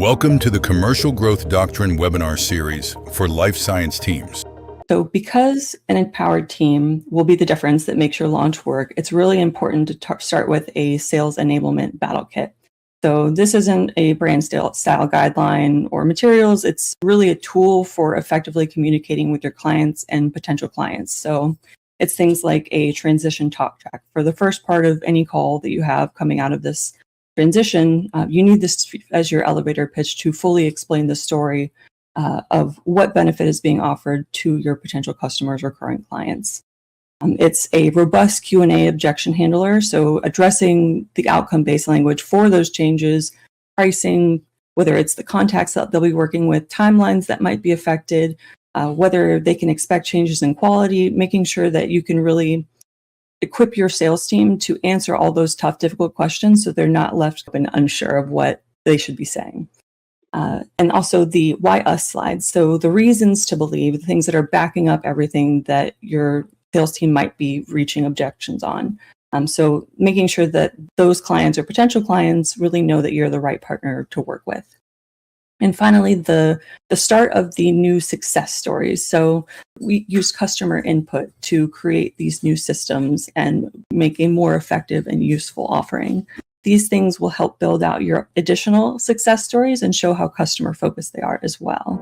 Welcome to the Commercial Growth Doctrine webinar series for life science teams. So because an empowered team will be the difference that makes your launch work, it's really important to start with a sales enablement battle kit. So this isn't a brand style guideline or materials. It's really a tool for effectively communicating with your clients and potential clients. So it's things like a transition talk track. For the first part of any call that you have coming out of this transition, you need this as your elevator pitch to fully explain the story of what benefit is being offered to your potential customers or current clients. It's a robust Q&A objection handler, so addressing the outcome-based language for those changes, pricing, whether it's the contacts that they'll be working with, timelines that might be affected, whether they can expect changes in quality, making sure that you can really equip your sales team to answer all those tough, difficult questions so they're not left and unsure of what they should be saying. And also the why us slides. So the reasons to believe, the things that are backing up everything that your sales team might be reaching objections on. So making sure that those clients or potential clients really know that you're the right partner to work with. And finally, the start of the new success stories. So we use customer input to create these new systems and make a more effective and useful offering. These things will help build out your additional success stories and show how customer focused they are as well.